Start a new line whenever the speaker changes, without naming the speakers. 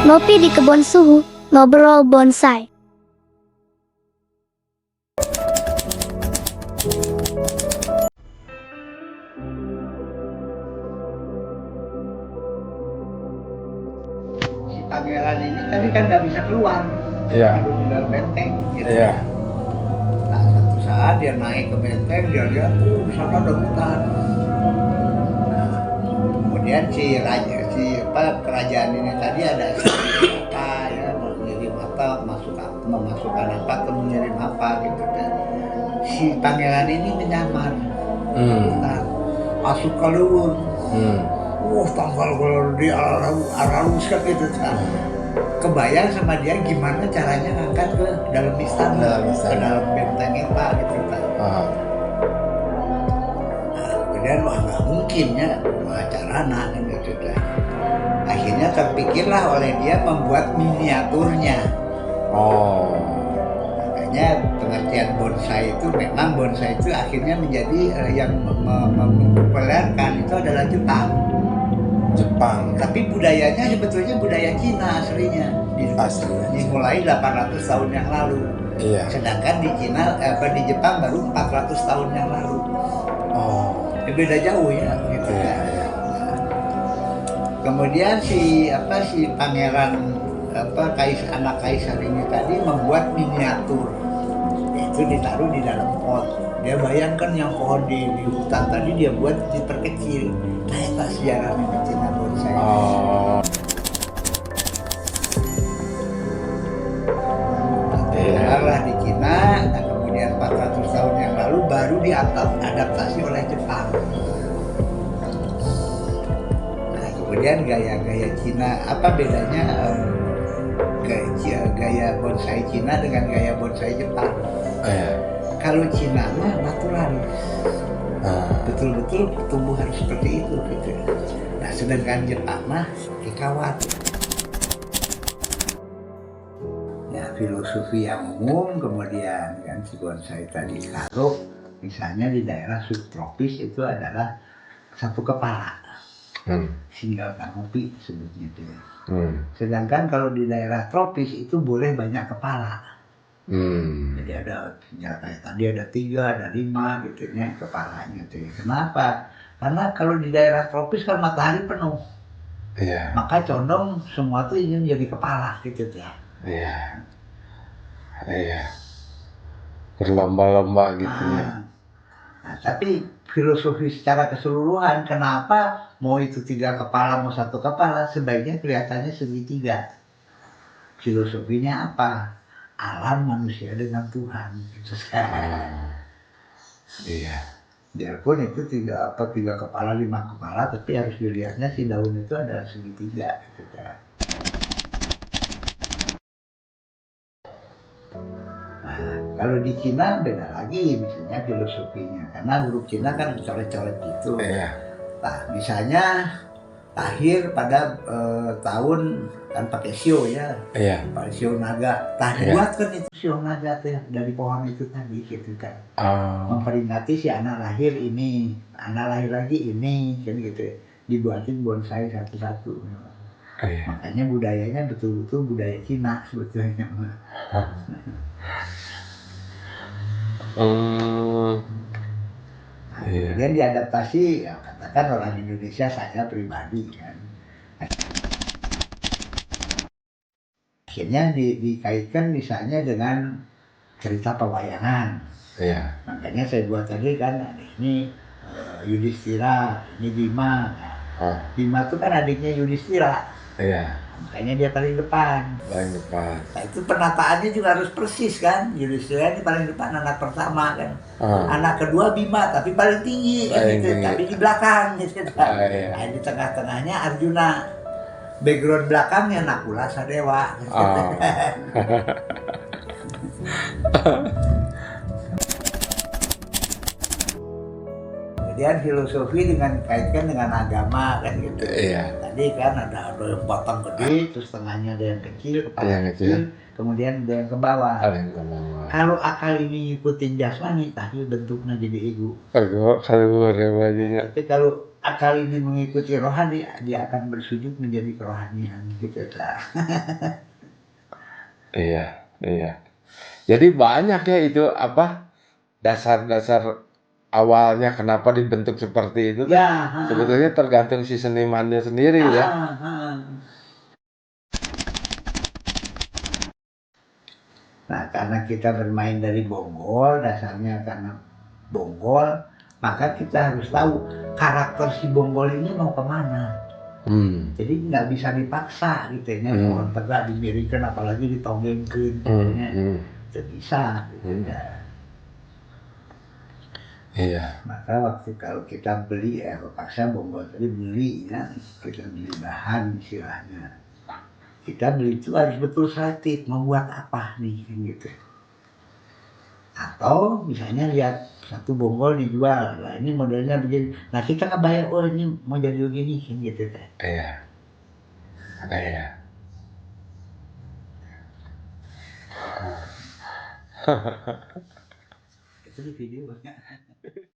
Ngopi di kebun suhu, ngobrol bonsai.
Si pangeran ini tadi kan nggak bisa keluar.
Iya.
Harus di dalam benteng gitu.
Iya.
Nah, satu saat dia naik ke benteng, dia lihat di sana ada hutan. Nah, kemudian si raja, kerajaan ini tadi ada apa ya, mau mengirim apa, memasukkan apa, ke mengirim apa gitu kan. Si pangeran ini menyamar hutan, masuk ke luar. Tanggal kalau di aralus kan gitu kan. Kebayang sama dia gimana caranya ngangkat ke dalam istana, ke dalam benteng itu gitu kan. Nah, kemudian nggak mungkin ya, carana kan gitu kan. Akhirnya terpikirlah oleh dia membuat miniaturnya. Makanya pengertian bonsai itu, memang bonsai itu akhirnya menjadi yang mempopulerkan itu adalah Jepang. Tapi budayanya sebetulnya budaya Cina aslinya. Dimulai 800 tahun yang lalu.
Iya.
Sedangkan di Jepang baru 400 tahun yang lalu. Beda jauh ya gitu kan. Kemudian si pangeran anak kaisar ini tadi membuat miniatur. Itu ditaruh di dalam pot. Dia bayangkan yang pohon di hutan tadi dia buat diperkecil. Nah, itu sejarahnya Cina bonsai. Lah di Cina, nah kemudian 400 tahun yang lalu baru diadaptasi oleh Jepang. Nah, kemudian gaya-gaya Cina, apa bedanya gaya bonsai Cina dengan gaya bonsai Jepang? Kalau Cina mah naturalis, betul-betul tumbuh harus seperti itu gitu. Nah, sedangkan Jepang mah dikawat. Ya, filosofi yang umum, kemudian kan si bonsai tadi. Kalau misalnya di daerah subtropis itu adalah satu kepala, single canopy sebutnya itu. Sedangkan kalau di daerah tropis itu boleh banyak kepala. Jadi ada kayak tadi ada 3, ada 5 gitu ya kepalanya tuh. Kenapa? Karena kalau di daerah tropis kan matahari penuh.
Iya.
Maka condong semua tuh ingin jadi kepala gitu ya.
Iya. Berlomba-lomba gitu ya.
Nah, tapi filosofi secara keseluruhan, kenapa mau itu 3 kepala mau 1 kepala, sebaiknya kelihatannya segitiga. Filosofinya apa? Alam manusia dengan Tuhan gitu sekarang.
Iya.
Biarpun itu 3 kepala 5 kepala, tapi harus dilihatnya si daun itu adalah segitiga gitu kan. Nah, kalau di Cina beda lagi misalnya filosofinya, karena huruf Cina kan coret-coret gitu. Nah, misalnya lahir pada tahun kan pakai shio ya, pakai shio naga. Buat kan itu shio naga tuh dari pohon itu tadi gitu kan. Memperingati si anak lahir ini, anak lahir lagi ini, kan gitu. Dibuatin bonsai satu-satu. Makanya budayanya betul-betul budaya Cina sebetulnya. Kemudian diadaptasi, ya, katakan orang Indonesia, saya pribadi kan. Akhirnya dikaitkan misalnya dengan cerita pewayangan. Makanya saya buat tadi kan, ini Yudhistira, ini Bima. Bima itu kan adiknya Yudhistira. Makanya dia paling depan. Nah, itu penataannya juga harus persis kan. Yudhistira ini paling depan, anak pertama kan. Anak kedua Bima, tapi paling tinggi kan gitu. Tapi di belakang gitu kan. Nah, di tengah-tengahnya Arjuna. Background belakangnya Nakula Sadewa. Kemudian filosofi dengan kaitkan dengan agama kan gitu. Tadi kan ada yang batang gede, terus tengahnya ada yang kecil, kepala kecil, kemudian ada yang ke bawah. Kalau akal ini ngikutin jasmani, tapi bentuknya jadi ego. Tapi kalau akal ini mengikuti rohani, dia akan bersujud menjadi kerohanian gitu lah.
Iya, iya. Jadi banyak ya itu apa dasar-dasar awalnya kenapa dibentuk seperti itu kan
Ya,
sebetulnya tergantung si senimannya sendiri ya.
Nah, karena kita bermain dari bonggol, dasarnya karena bonggol, maka kita harus tahu karakter si bonggol ini mau kemana. Jadi nggak bisa dipaksa gitu ya, pohon tegak didirikan apalagi ditonggengkeun, itu bisa. Gitu, ya.
Iya.
Maka waktu kalau kita beli paksa bonggol tadi beli ya, kita beli bahan istilahnya. Kita beli itu harus betul selektif mau buat apa nih gitu. Atau misalnya lihat satu bonggol dijual, nah ini modelnya begini. Nah kita nggak bayar, oh ini mau jadi begini gitu kan.
Iya. Iya.
Itu di video.